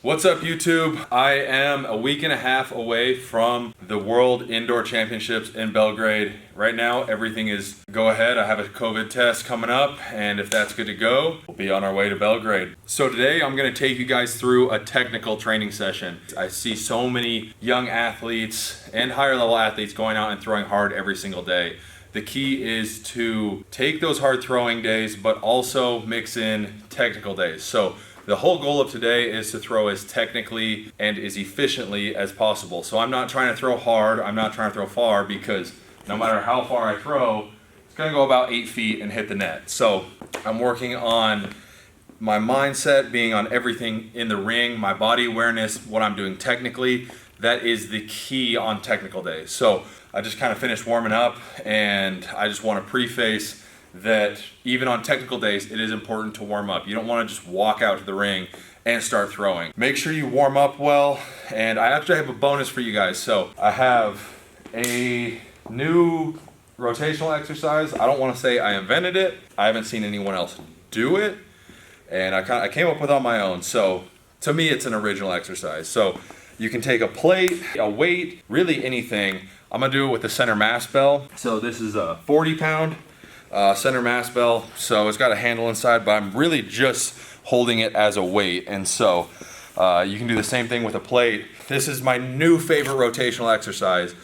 What's up, YouTube? I am a week and a half away from the World Indoor Championships in Belgrade. Right now, everything is go ahead. I have a COVID test coming up, and if that's good to go, we'll be on our way to Belgrade. So today, I'm gonna take you guys through a technical training session. I see so many young athletes and higher level athletes going out and throwing hard every single day. The key is to take those hard throwing days, but also mix in technical days. So the whole goal of today is to throw as technically and as efficiently as possible. So I'm not trying to throw hard, I'm not trying to throw far, because no matter how far I throw, it's gonna go about 8 feet and hit the net. So I'm working on my mindset, being on everything in the ring, my body awareness, what I'm doing technically. That is the key on technical days. So I just kind of finished warming up, and I just want to preface that even on technical days, it is important to warm up. You don't want to just walk out to the ring and start throwing. Make sure you warm up well, and I actually have a bonus for you guys. So I have a new rotational exercise. I don't want to say I invented it. I haven't seen anyone else do it, and I came up with it on my own. So to me, it's an original exercise. So you can take a plate, a weight, really anything. I'm gonna do it with the center mass bell. So this is a 40-pound center mass bell. So it's got a handle inside, but I'm really just holding it as a weight. And so you can do the same thing with a plate. This is my new favorite rotational exercise.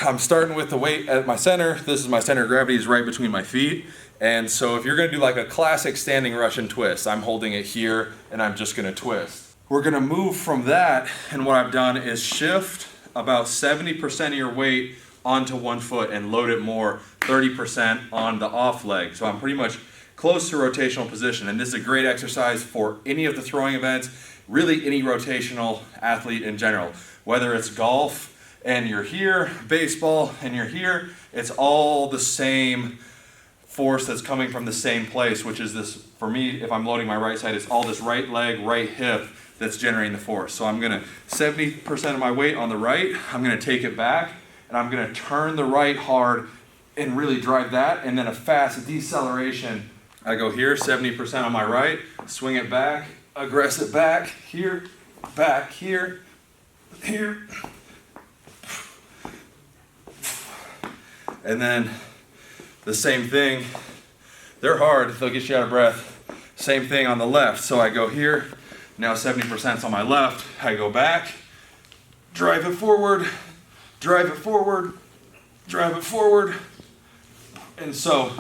I'm starting with the weight at my center. This is my center of gravity is right between my feet. And so if you're gonna do like a classic standing Russian twist, I'm holding it here and I'm just gonna twist. We're gonna move from that, and what I've done is shift about 70% of your weight onto one foot and load it more 30% on the off leg. So I'm pretty much close to rotational position, and this is a great exercise for any of the throwing events, really any rotational athlete in general. Whether it's golf and you're here, baseball and you're here, it's all the same force that's coming from the same place, which is this, for me, if I'm loading my right side, it's all this right leg, right hip that's generating the force. So I'm gonna, 70% of my weight on the right, I'm gonna take it back, and I'm gonna turn the right hard and really drive that, and then a fast deceleration. I go here, 70% on my right, swing it back, aggressive back, here, here. And then the same thing, they're hard, they'll get you out of breath. Same thing on the left, so I go here, now 70% on my left, I go back, drive it forward, drive it forward, drive it forward. And so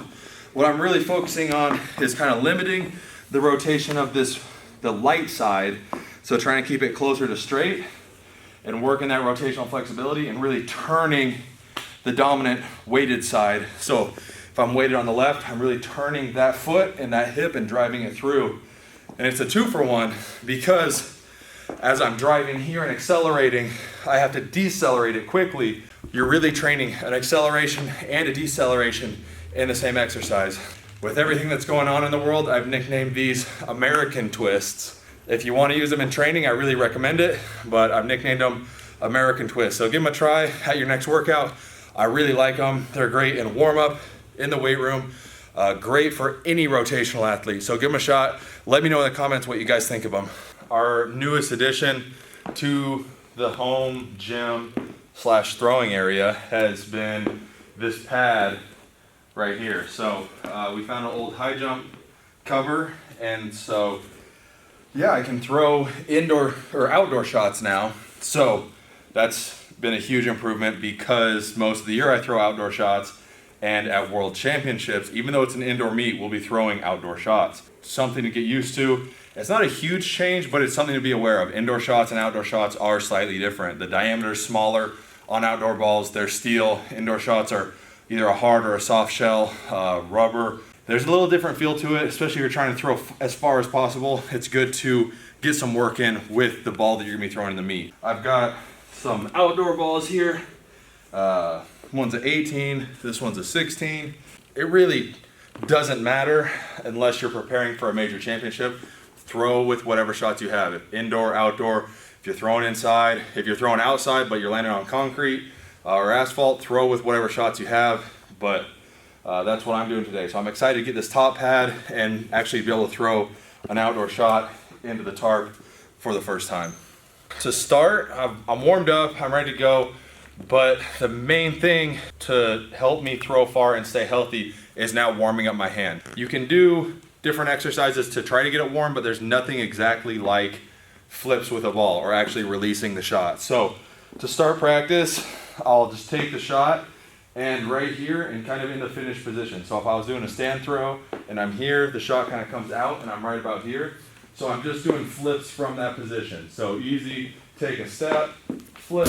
what I'm really focusing on is kind of limiting the rotation of this, the light side, so trying to keep it closer to straight and working that rotational flexibility and really turning the dominant weighted side. So if I'm weighted on the left, I'm really turning that foot and that hip and driving it through. And it's a 2-for-1 because as I'm driving here and accelerating, I have to decelerate it quickly. You're really training an acceleration and a deceleration in the same exercise. With everything that's going on in the world, I've nicknamed these American twists. If you want to use them in training, I really recommend it, but I've nicknamed them American twists. So give them a try at your next workout. I really like them. They're great in warm-up, in the weight room. Great for any rotational athlete. So give them a shot. Let me know in the comments what you guys think of them. Our newest addition to the home gym / throwing area has been this pad right here. So we found an old high jump cover, and so yeah, I can throw indoor or outdoor shots now. So that's been a huge improvement because most of the year I throw outdoor shots, and at World Championships, even though it's an indoor meet, we'll be throwing outdoor shots. Something to get used to. It's not a huge change, but it's something to be aware of. Indoor shots and outdoor shots are slightly different. The diameter is smaller on outdoor balls. They're steel. Indoor shots are either a hard or a soft shell, rubber. There's a little different feel to it, especially if you're trying to throw as far as possible. It's good to get some work in with the ball that you're gonna be throwing in the meet. I've got some outdoor balls here. One's an 18, this one's a 16. It really doesn't matter unless you're preparing for a major championship. Throw with whatever shots you have, if indoor, outdoor. If you're throwing inside, if you're throwing outside but you're landing on concrete or asphalt, throw with whatever shots you have. But that's what I'm doing today. So I'm excited to get this top pad and actually be able to throw an outdoor shot into the tarp for the first time. To start, I'm warmed up, I'm ready to go, but the main thing to help me throw far and stay healthy is now warming up my hand. You can do different exercises to try to get it warm, but there's nothing exactly like flips with a ball or actually releasing the shot. So to start practice, I'll just take the shot and right here and kind of in the finished position. So if I was doing a stand throw and I'm here, the shot kind of comes out and I'm right about here. So I'm just doing flips from that position. So easy, take a step, flip,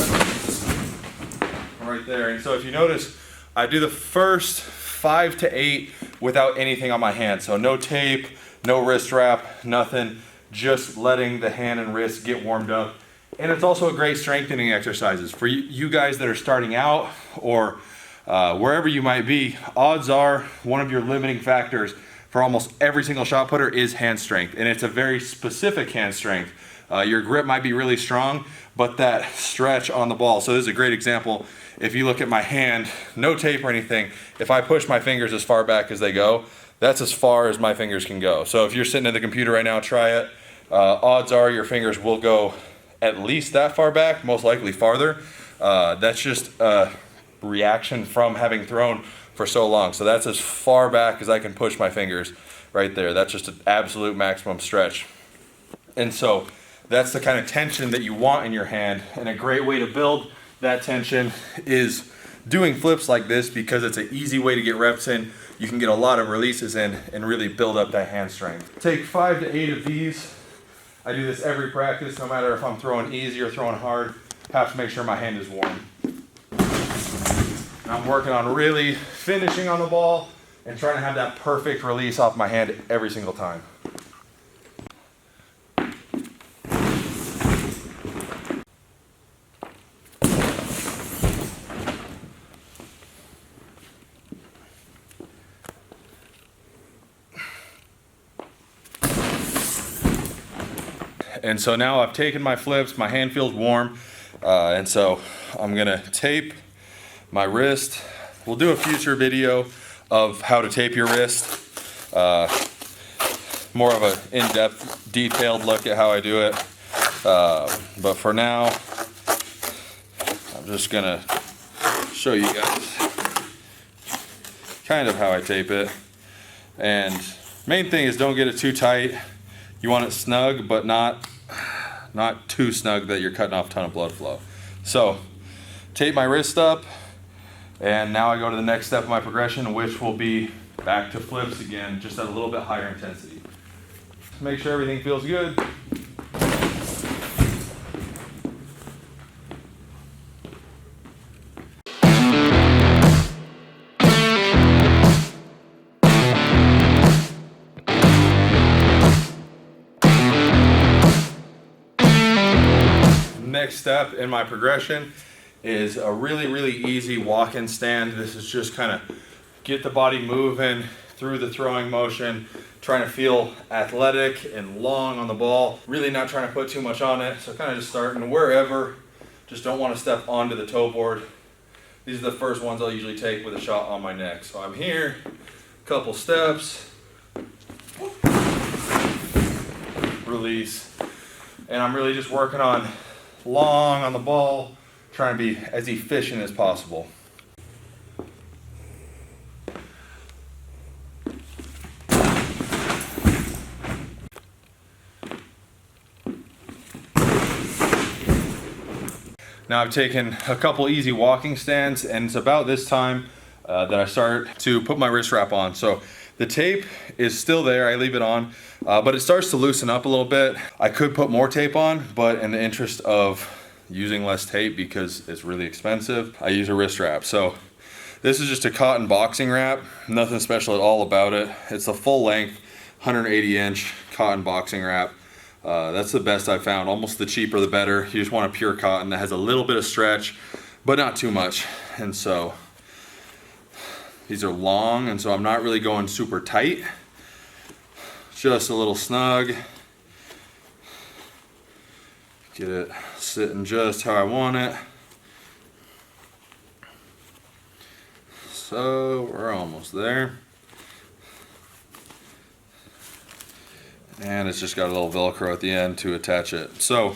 right there. And so if you notice, I do the first 5 to 8 without anything on my hand. So no tape, no wrist wrap, nothing, just letting the hand and wrist get warmed up. And it's also a great strengthening exercises for you guys that are starting out or wherever you might be. Odds are one of your limiting factors for almost every single shot putter is hand strength, and it's a very specific hand strength. Your grip might be really strong, but that stretch on the ball. So this is a great example. If you look at my hand, no tape or anything, if I push my fingers as far back as they go, that's as far as my fingers can go. So if you're sitting at the computer right now, try it. Odds are your fingers will go at least that far back, most likely farther. That's just a reaction from having thrown for so long. So that's as far back as I can push my fingers right there. That's just an absolute maximum stretch. And so that's the kind of tension that you want in your hand. And a great way to build that tension is doing flips like this because it's an easy way to get reps in. You can get a lot of releases in and really build up that hand strength. Take 5 to 8 of these. I do this every practice, no matter if I'm throwing easy or throwing hard. Have to make sure my hand is warm. I'm working on really finishing on the ball and trying to have that perfect release off my hand every single time. And so now I've taken my flips, my hand feels warm, and so I'm gonna tape my wrist. We'll do a future video of how to tape your wrist. More of an in-depth, detailed look at how I do it. But for now, I'm just gonna show you guys kind of how I tape it. And main thing is don't get it too tight. You want it snug, but not too snug that you're cutting off a ton of blood flow. So tape my wrist up, and now I go to the next step of my progression, which will be back to flips again, just at a little bit higher intensity. Make sure everything feels good. Next step in my progression is a really easy walk-in stand. This is just kind of get the body moving through the throwing motion, trying to feel athletic and long on the ball, really not trying to put too much on it. So kind of just starting wherever, just don't want to step onto the toe board. These are the first ones I'll usually take with a shot on my neck. So I'm here, couple steps, release, and I'm really just working on long on the ball, trying to be as efficient as possible. Now I've taken a couple easy walking stands, and it's about this time that I start to put my wrist wrap on. So the tape is still there, I leave it on, but it starts to loosen up a little bit. I could put more tape on, but in the interest of using less tape because it's really expensive, I use a wrist wrap. So this is just a cotton boxing wrap, nothing special at all about it. It's a full length, 180 inch cotton boxing wrap. That's the best I've found. Almost the cheaper the better. You just want a pure cotton that has a little bit of stretch, but not too much. And so these are long, and so I'm not really going super tight. Just a little snug. Get it sitting just how I want it. So we're almost there. and it's just got a little Velcro at the end to attach it. So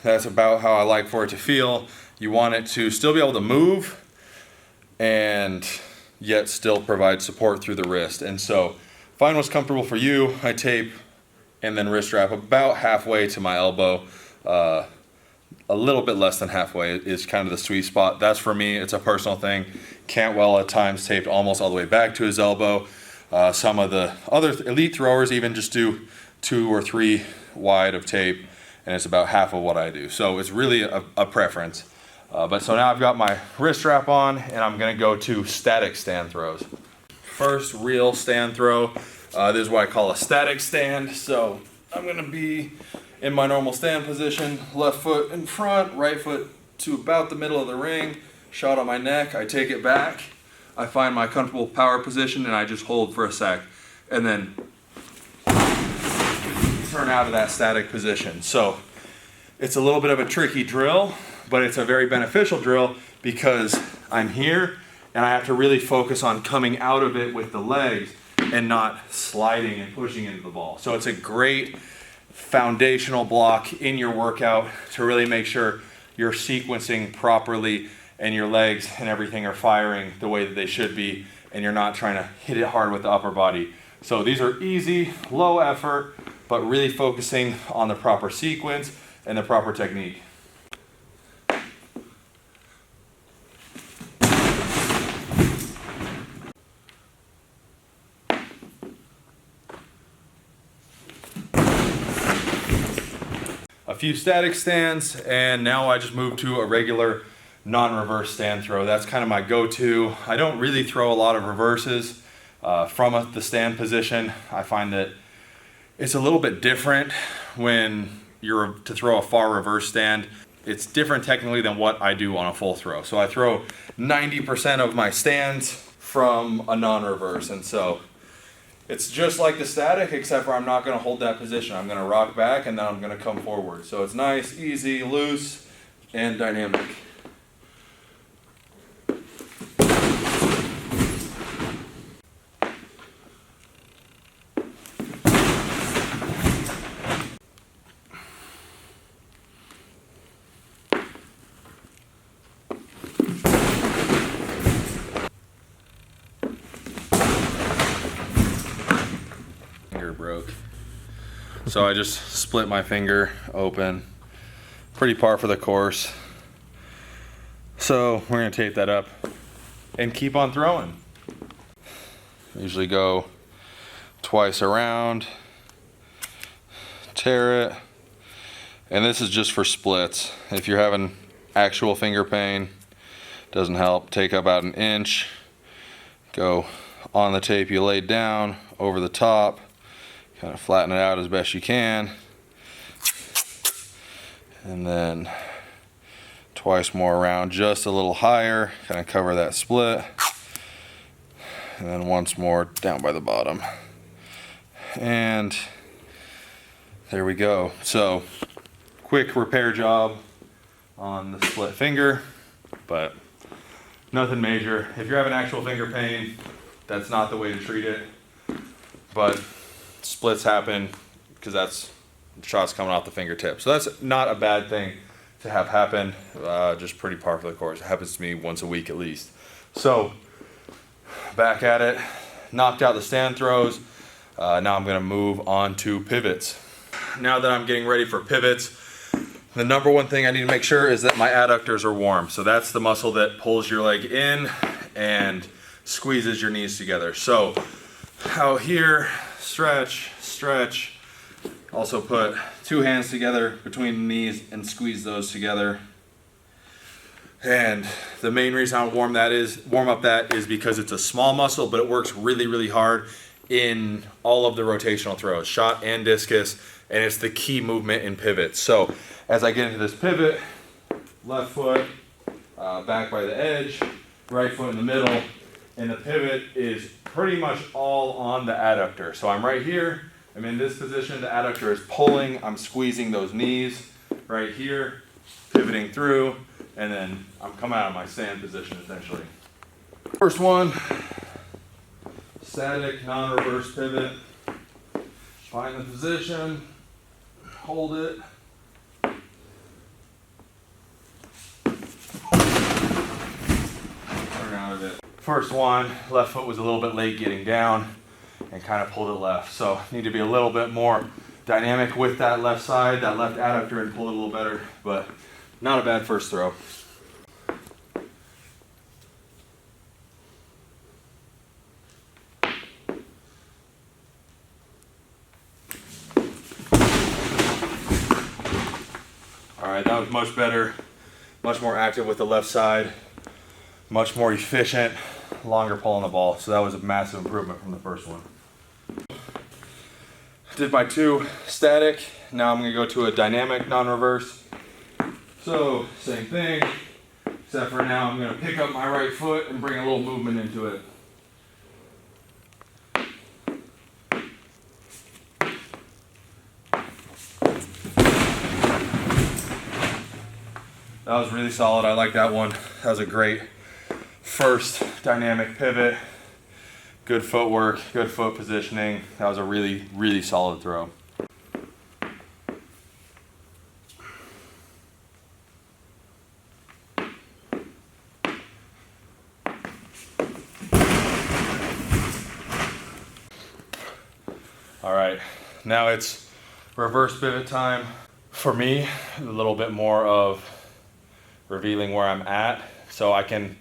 that's about how I like for it to feel. You want it to still be able to move and yet still provide support through the wrist. And so find what's comfortable for you. I tape and then wrist wrap about halfway to my elbow. A little bit less than halfway is kind of the sweet spot. That's for me, it's a personal thing. Cantwell at times taped almost all the way back to his elbow. Some of the other elite throwers even just do 2 or 3 wide of tape, and it's about half of what I do. So it's really a preference. But so now I've got my wrist wrap on, and I'm gonna go to static stand throws. First real stand throw. This is what I call a static stand. So I'm gonna be in my normal stand position, left foot in front, right foot to about the middle of the ring, shot on my neck, I take it back, I find my comfortable power position, and I just hold for a sec, and then turn out of that static position. So it's a little bit of a tricky drill, but it's a very beneficial drill because I'm here and I have to really focus on coming out of it with the legs and not sliding and pushing into the ball. So it's a great foundational block in your workout to really make sure you're sequencing properly and your legs and everything are firing the way that they should be, and you're not trying to hit it hard with the upper body. So these are easy, low effort, but really focusing on the proper sequence and the proper technique. A few static stands, and now I just move to a regular non-reverse stand throw. That's kind of my go-to. I don't really throw a lot of reverses from the stand position. I find that it's a little bit different when you're to throw a far reverse stand. It's different technically than what I do on a full throw. So I throw 90% of my stands from a non-reverse, and so it's just like the static, except for I'm not going to hold that position. I'm going to rock back and then I'm going to come forward. So it's nice, easy, loose, and dynamic. Broke. So I just split my finger open. Pretty par for the course. So we're gonna tape that up and keep on throwing. Usually go twice around, tear it, and this is just for splits. If you're having actual finger pain, doesn't help. Take about 1 inch, go on the tape you laid down, over the top, kind of flatten it out as best you can, and then twice more around, just a little higher, kind of cover that split, and then once more down by the bottom, and there we go. So quick repair job on the split finger, but nothing major. If you're having actual finger pain, that's not the way to treat it, but splits happen because that's shots coming off the fingertip. So that's not a bad thing to have happen, just pretty par for the course. It happens to me once a week at least. So back at it, knocked out the stand throws. Now I'm gonna move on to pivots. Now that I'm getting ready for pivots, the number one thing I need to make sure is that my adductors are warm. So that's the muscle that pulls your leg in and squeezes your knees together. So out here, stretch, stretch. Also put 2 hands together between the knees and squeeze those together. And the main reason I warm up that is because it's a small muscle, but it works really, really hard in all of the rotational throws, shot and discus, and it's the key movement in pivots. So as I get into this pivot, left foot back by the edge, right foot in the middle, and the pivot is pretty much all on the adductor. So I'm right here, I'm in this position, the adductor is pulling, I'm squeezing those knees right here, pivoting through, and then I'm coming out of my stand position essentially. First one, static non-reverse pivot. Find the position, hold it. Turn out of it. First one, left foot was a little bit late getting down and kind of pulled it left. So need to be a little bit more dynamic with that left side, that left adductor, and pull it a little better, but not a bad first throw. All right, that was much better, much more active with the left side, much more efficient, longer pull on the ball. So that was a massive improvement from the first one. Did my 2 static. Now I'm gonna go to a dynamic non-reverse. So same thing, except for now I'm gonna pick up my right foot and bring a little movement into it. That was really solid. I like that one. That was a great first dynamic pivot. Good footwork, good foot positioning. That was a really, really solid throw. All right, now it's reverse pivot time. For me, a little bit more of revealing where I'm at, so I can,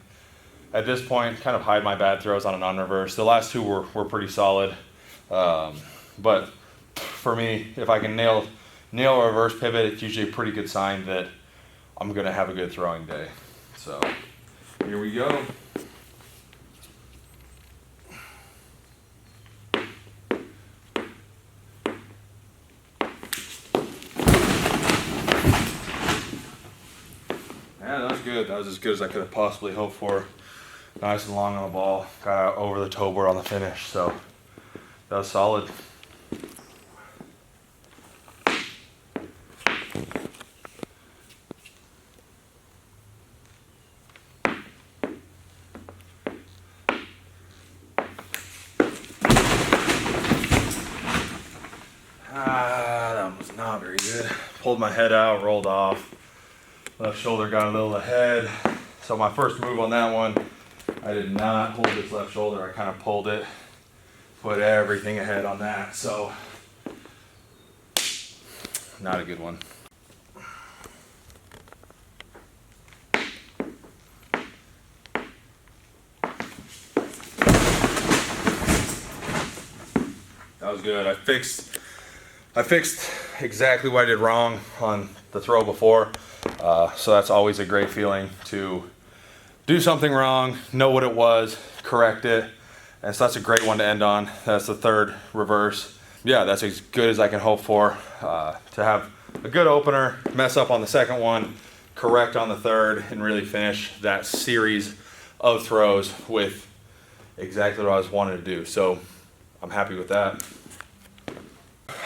at this point, kind of hide my bad throws on a non-reverse. The last 2 were pretty solid, but for me, if I can nail a reverse pivot, it's usually a pretty good sign that I'm gonna have a good throwing day. So here we go. Yeah, that was good. That was as good as I could have possibly hoped for. Nice and long on the ball. Got out over the toe board on the finish, so that was solid. That was not very good. Pulled my head out, rolled off. Left shoulder got a little ahead. So my first move on that one, I did not hold this left shoulder. I kind of pulled it, put everything ahead on that. So not a good one. That was good. I fixed exactly what I did wrong on the throw before. So that's always a great feeling to do something wrong, know what it was, correct it. And so that's a great one to end on. That's the 3rd reverse. Yeah, that's as good as I can hope for. To have a good opener, mess up on the 2nd one, correct on the 3rd, and really finish that series of throws with exactly what I was wanting to do. So I'm happy with that.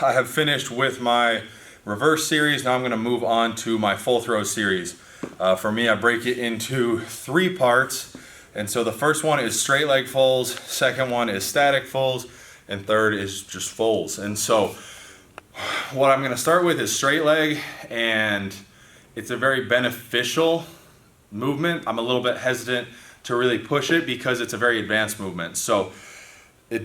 I have finished with my reverse series. Now I'm going to move on to my full throw series. For me, I break it into 3 parts. And so the first one is straight leg fulls, second one is static fulls, and third is just fulls. And so what I'm going to start with is straight leg, and it's a very beneficial movement. I'm a little bit hesitant to really push it because it's a very advanced movement. So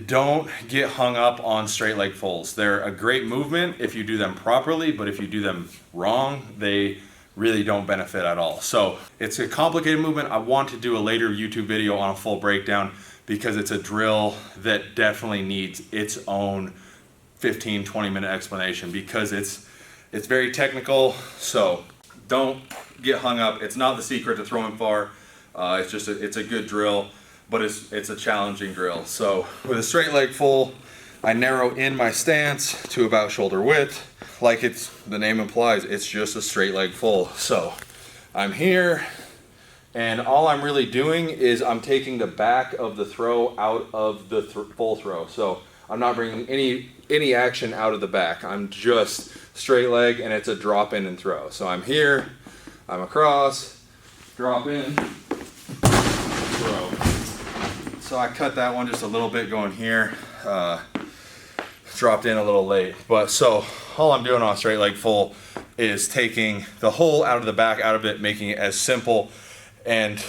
don't get hung up on straight leg fulls. They're a great movement if you do them properly, but if you do them wrong, they really don't benefit at all. So it's a complicated movement. I want to do a later YouTube video on a full breakdown because it's a drill that definitely needs its own 15-20 minute explanation because it's very technical. So don't get hung up. It's not the secret to throwing far. It's a good drill, but it's a challenging drill. So with a straight leg full, I narrow in my stance to about shoulder width. Like the name implies, it's just a straight leg full. So I'm here, and all I'm really doing is I'm taking the back of the throw out of the full throw. So I'm not bringing any action out of the back. I'm just straight leg, and it's a drop in and throw. So I'm here, I'm across, drop in, throw. So I cut that one just a little bit going here. dropped in a little late. But so all I'm doing on a straight leg full is taking the hole out of the back out of it, making it as simple and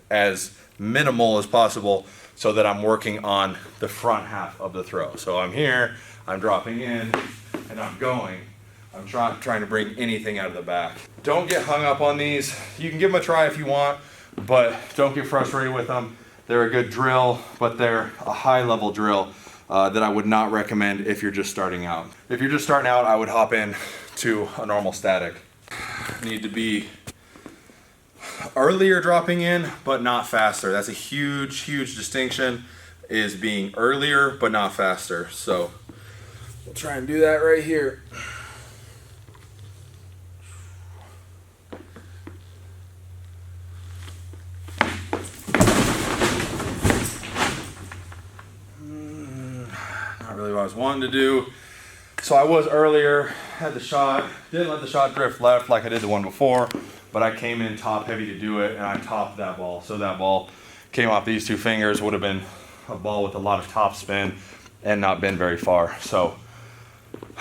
as minimal as possible so that I'm working on the front half of the throw. So I'm here, I'm dropping in, and I'm going. I'm trying to bring anything out of the back. Don't get hung up on these. You can give them a try if you want, but don't get frustrated with them. They're a good drill, but they're a high level drill that I would not recommend if you're just starting out. If you're just starting out, I would hop in to a normal static. Need to be earlier dropping in, but not faster. That's a huge, huge distinction, is being earlier, but not faster. So we'll try and do that right here. Not really what I was wanting to do. So I was earlier, had the shot, didn't let the shot drift left like I did the one before, but I came in top heavy to do it, and I topped that ball. So that ball came off these two fingers, would have been a ball with a lot of top spin and not been very far. So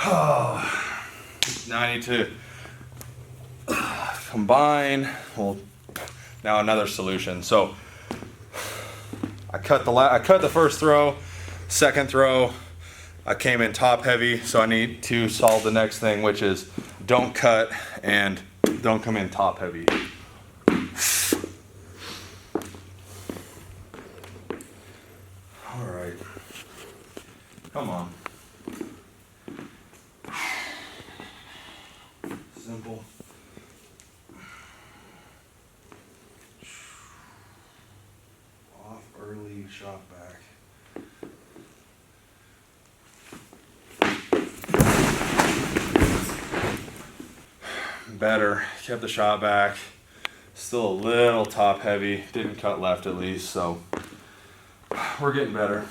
now I need to combine. Well, now another solution. So I cut the first throw, second throw, I came in top heavy, so I need to solve the next thing, which is don't cut and don't come in top heavy. All right, come on. Simple. Off early, shot back. Better, kept the shot back, still a little top heavy, didn't cut left at least, so we're getting better.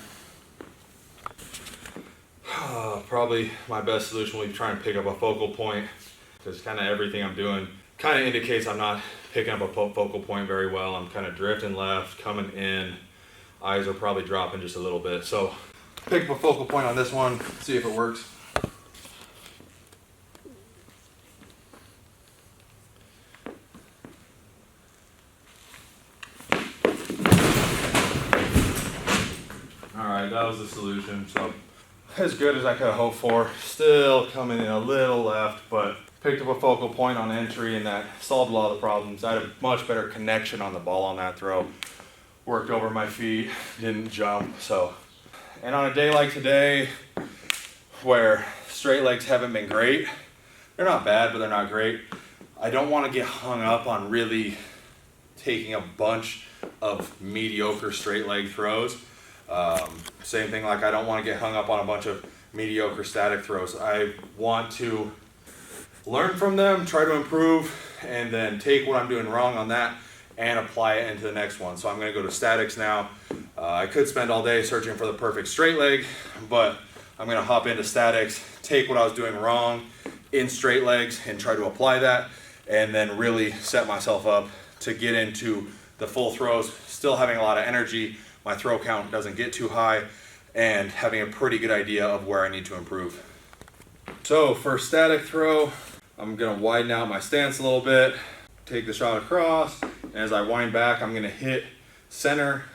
Probably my best solution will be trying to pick up a focal point, because kind of everything I'm doing kind of indicates I'm not picking up a focal point very well. I'm kind of drifting left, coming in, eyes are probably dropping just a little bit. So pick up a focal point on this one, see if it works. Alright, that was the solution. So as good as I could have hoped for. Still coming in a little left, but picked up a focal point on entry, and that solved a lot of the problems. I had a much better connection on the ball on that throw. Worked over my feet, didn't jump. So, and on a day like today, where straight legs haven't been great, they're not bad, but they're not great. I don't want to get hung up on really taking a bunch of mediocre straight leg throws. Same thing, like I don't want to get hung up on a bunch of mediocre static throws. I want to learn from them, try to improve, and then take what I'm doing wrong on that and apply it into the next one. So I'm going to go to statics now. I could spend all day searching for the perfect straight leg, but I'm going to hop into statics, take what I was doing wrong in straight legs and try to apply that, and then really set myself up to get into the full throws, still having a lot of energy. My throw count doesn't get too high, and having a pretty good idea of where I need to improve. So for static throw, I'm gonna widen out my stance a little bit, take the shot across, and as I wind back, I'm gonna hit center,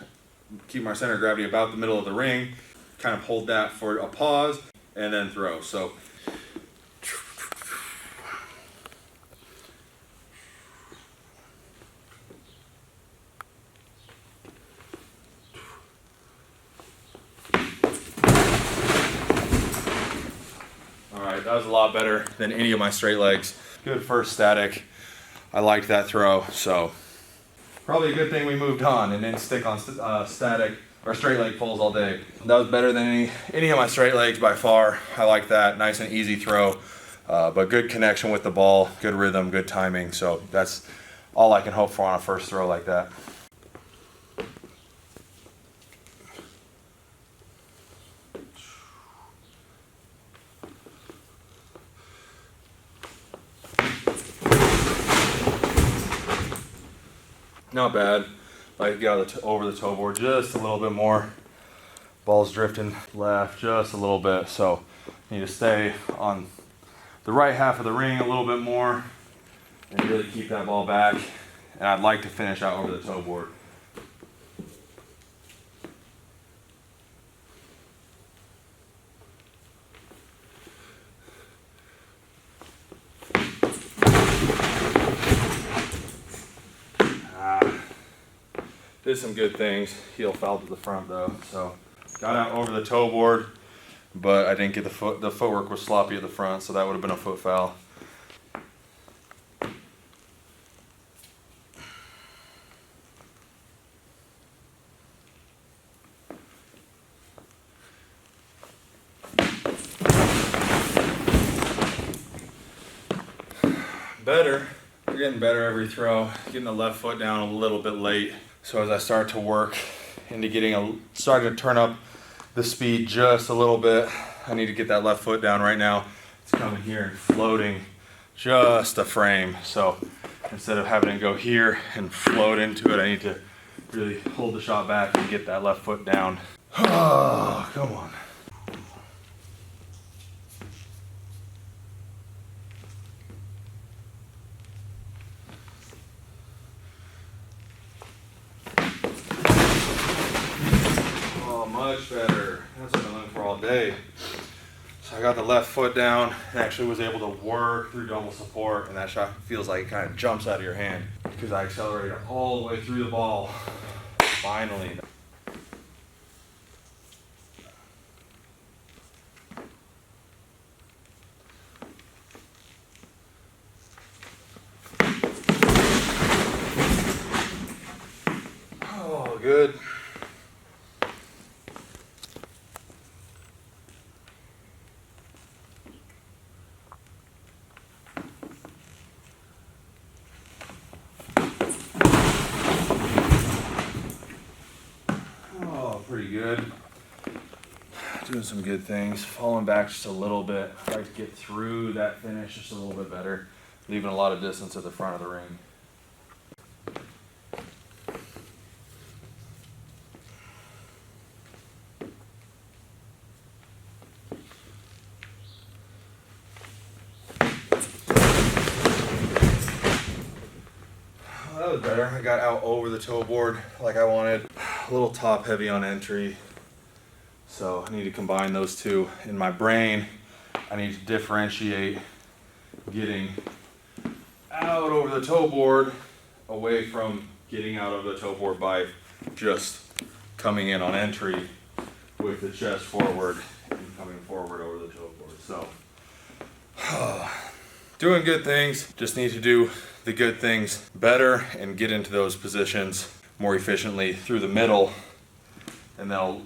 keep my center of gravity about the middle of the ring, kind of hold that for a pause, and then throw. So that was a lot better than any of my straight legs. Good first static. I liked that throw, so probably a good thing we moved on and didn't stick on static or straight leg pulls all day. That was better than any of my straight legs by far. I like that, nice and easy throw, but good connection with the ball, good rhythm, good timing. So that's all I can hope for on a first throw like that. Not bad. Like get over the toe board just a little bit more. Ball's drifting left just a little bit. So Need to stay on the right half of the ring a little bit more and really keep that ball back. And I'd like to finish out over the toe board. Did some good things. Heel fouled to the front though, so got out over the toe board, but I didn't get the foot. The footwork was sloppy at the front, so that would have been a foot foul. Better. We're getting better every throw. Getting the left foot down a little bit late. So as I start to work into starting to turn up the speed just a little bit, I need to get that left foot down right now. It's coming here and floating just a frame. So instead of having to go here and float into it, I need to really hold the shot back and get that left foot down. Oh, come on. Much better. That's what I've been looking for all day. So I got the left foot down and actually was able to work through double support, and that shot feels like it kind of jumps out of your hand because I accelerated all the way through the ball. Finally. Oh, good. Pretty good. Doing some good things. Falling back just a little bit. I'd like to get through that finish just a little bit better. Leaving a lot of distance at the front of the ring. That was better. I got out over the toe board like I wanted. A little top heavy on entry. So I need to combine those two. In my brain, I need to differentiate getting out over the toe board away from getting out of the toe board by just coming in on entry with the chest forward and coming forward over the toe board. So doing good things. Just need to do the good things better and get into those positions more efficiently through the middle, and that'll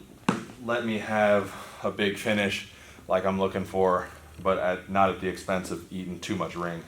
let me have a big finish like I'm looking for, but not at the expense of eating too much ring.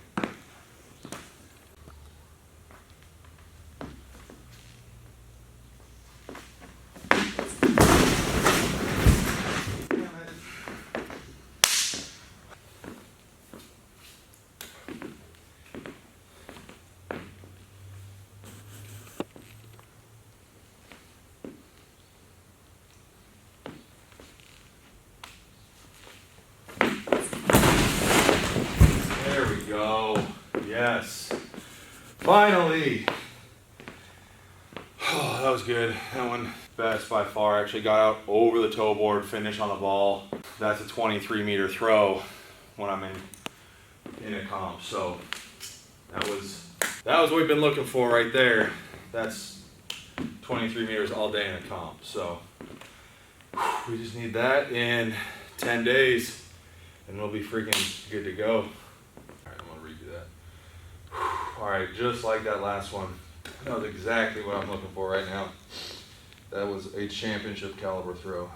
Yes, finally. Oh, that was good. That one best by far. Actually got out over the toe board, finish on the ball. That's a 23-meter throw when I'm in a comp. So that was what we've been looking for right there. That's 23 meters all day in a comp. So we just need that in 10 days and we'll be freaking good to go. All right, just like that last one. That was exactly what I'm looking for right now. That was a championship caliber throw.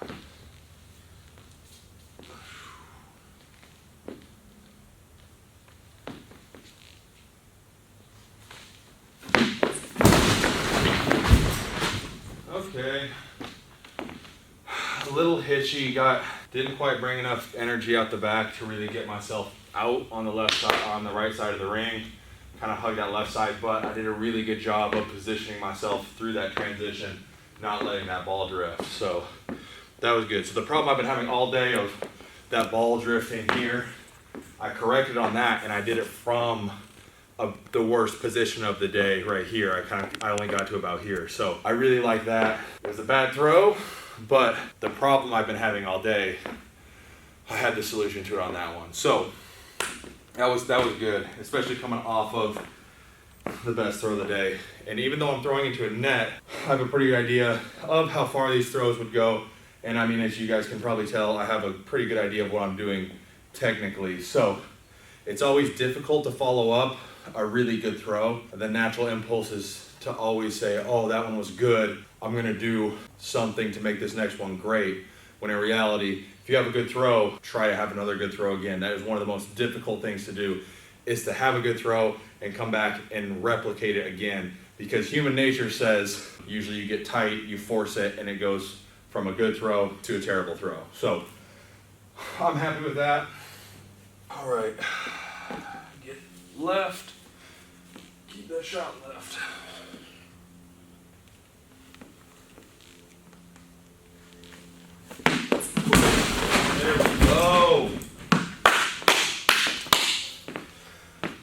Okay. A little hitchy, didn't quite bring enough energy out the back to really get myself out on the left side, on the right side of the ring. Kind of hugged that left side, but I did a really good job of positioning myself through that transition, not letting that ball drift. So that was good. So the problem I've been having all day of that ball drift in here. I corrected on that, and I did it from the worst position of the day right here. I only got to about here. So I really like that. It was a bad throw, but the problem I've been having all day, I had the solution to it on that one. So that was good, especially coming off of the best throw of the day. And even though I'm throwing into a net, I have a pretty good idea of how far these throws would go. And I mean, as you guys can probably tell, I have a pretty good idea of what I'm doing technically. So it's always difficult to follow up a really good throw. The natural impulse is to always say, oh, that one was good, I'm gonna do something to make this next one great. When in reality, if you have a good throw, try to have another good throw again. That is one of the most difficult things to do, is to have a good throw and come back and replicate it again. Because human nature says, usually you get tight, you force it, and it goes from a good throw to a terrible throw. So I'm happy with that. All right, get left, keep that shot left. There we go.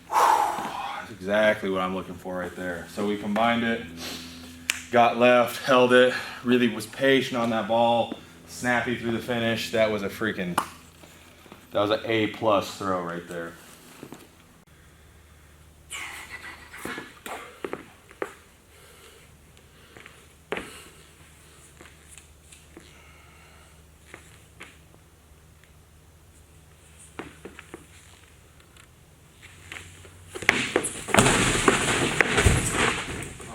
That's exactly what I'm looking for right there. So we combined it, got left, held it, really was patient on that ball, snappy through the finish. That was an A+ throw right there.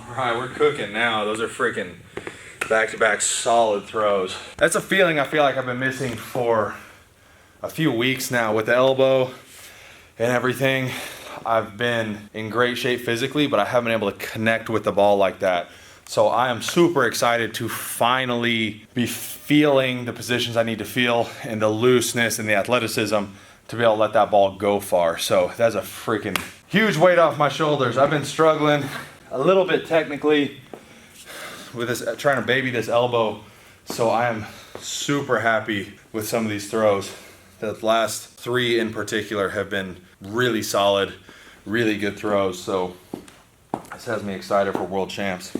All right, we're cooking now. Those are freaking back-to-back solid throws. That's a feeling I feel like I've been missing for a few weeks now with the elbow and everything. I've been in great shape physically, but I haven't been able to connect with the ball like that. So I am super excited to finally be feeling the positions I need to feel and the looseness and the athleticism to be able to let that ball go far. So that's a freaking huge weight off my shoulders. I've been struggling a little bit technically with this, trying to baby this elbow. So I am super happy with some of these throws. The last three in particular have been really solid, really good throws. So this has me excited for World Champs.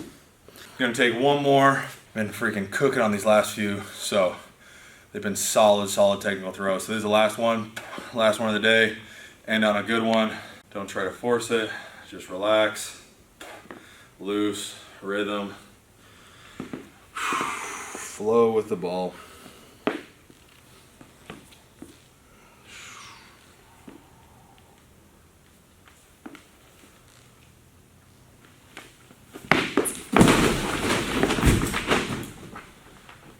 Gonna take one more. Been freaking cooking on these last few. So they've been solid technical throws. So this is the last one of the day. End on a good one. Don't try to force it, just relax. Loose, rhythm, flow with the ball.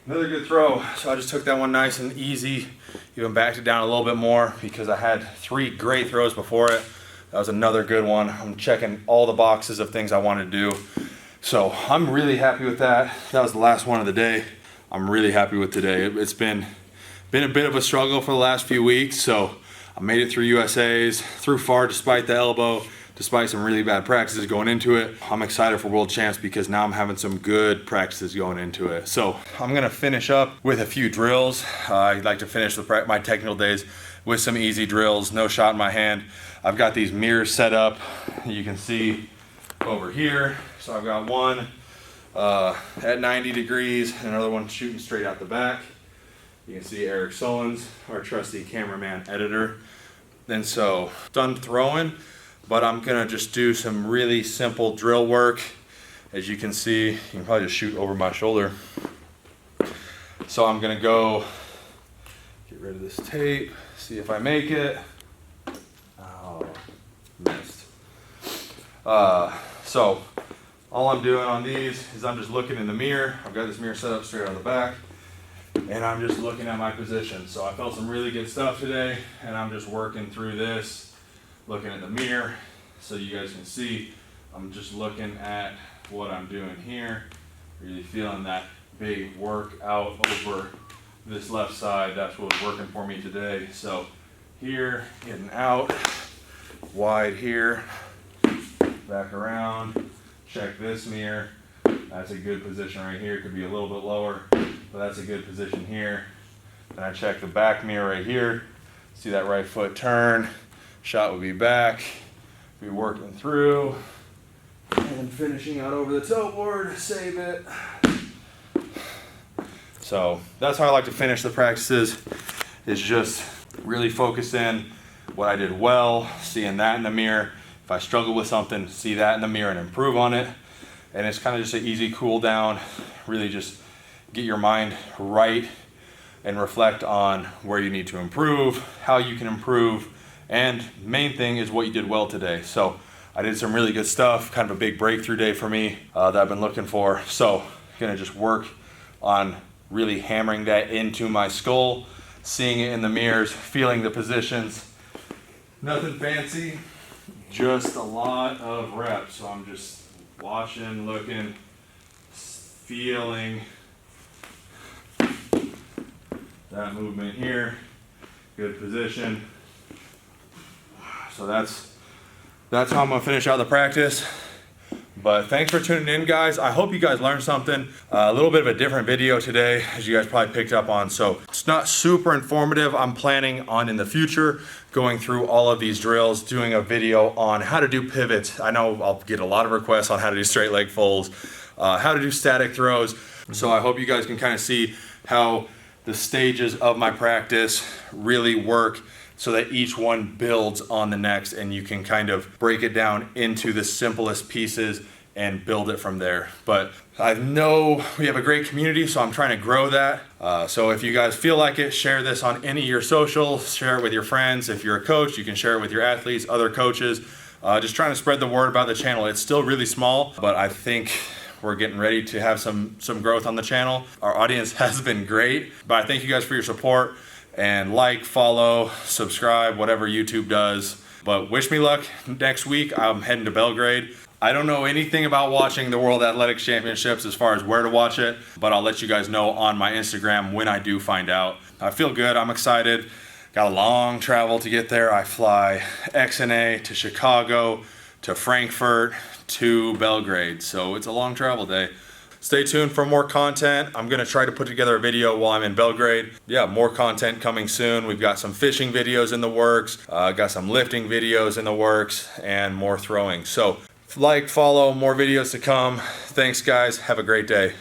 Another good throw. So I just took that one nice and easy, even backed it down a little bit more because I had 3 great throws before it. That was another good one. I'm checking all the boxes of things I want to do. So I'm really happy with that. That was the last one of the day. I'm really happy with today. It's been a bit of a struggle for the last few weeks. So I made it through USAs, through far despite the elbow, despite some really bad practices going into it. I'm excited for World Champs because now I'm having some good practices going into it. So I'm gonna finish up with a few drills. I like to finish my technical days with some easy drills, no shot in my hand. I've got these mirrors set up, you can see over here. So I've got one at 90 degrees, and another one shooting straight out the back. You can see Eric Solons, our trusty cameraman editor. And so, done throwing, but I'm gonna just do some really simple drill work. As you can see, you can probably just shoot over my shoulder. So I'm gonna go get rid of this tape, see if I make it. Oh, missed. So all I'm doing on these is I'm just looking in the mirror. I've got this mirror set up straight on the back, and I'm just looking at my position. So I felt some really good stuff today, and I'm just working through this, looking at the mirror so you guys can see. I'm just looking at what I'm doing here, really feeling that big work out over this left side. That's what was working for me today. So here, getting out, wide here, back around, check this mirror. That's a good position right here. Could be a little bit lower, but that's a good position here. And I check the back mirror right here. See that right foot turn. Shot would be back. Be working through. And finishing out over the toe board, save it. So that's how I like to finish the practices, is just really focus in what I did well, seeing that in the mirror. If I struggle with something, see that in the mirror and improve on it. And it's kind of just an easy cool down, really just get your mind right and reflect on where you need to improve, how you can improve, and main thing is what you did well today. So I did some really good stuff, kind of a big breakthrough day for me that I've been looking for. So gonna just work on really hammering that into my skull, seeing it in the mirrors, feeling the positions. Nothing fancy, just a lot of reps. So I'm just watching, looking, feeling that movement here. Good position. So that's how I'm gonna finish out the practice. But thanks for tuning in, guys. I hope you guys learned something. A little bit of a different video today, as you guys probably picked up on. So it's not super informative. I'm planning on, in the future, going through all of these drills, doing a video on how to do pivots. I know I'll get a lot of requests on how to do straight leg pulls, how to do static throws. So I hope you guys can kind of see how the stages of my practice really work, so that each one builds on the next and you can kind of break it down into the simplest pieces and build it from there. But I know we have a great community, so I'm trying to grow that. So if you guys feel like it, share this on any of your socials, share it with your friends. If you're a coach, you can share it with your athletes, other coaches. Just trying to spread the word about the channel. It's still really small, but I think we're getting ready to have some growth on the channel. Our audience has been great, but I thank you guys for your support. And like, follow, subscribe, whatever YouTube does. But wish me luck next week. I'm heading to Belgrade. I don't know anything about watching the World Athletics Championships as far as where to watch it, but I'll let you guys know on my Instagram when I do find out. I feel good, I'm excited. Got a long travel to get there. I fly XNA to Chicago, to Frankfurt, to Belgrade. So it's a long travel day. Stay tuned for more content. I'm gonna try to put together a video while I'm in Belgrade. Yeah, more content coming soon. We've got some fishing videos in the works, got some lifting videos in the works, and more throwing. So like, follow, more videos to come. Thanks guys, have a great day.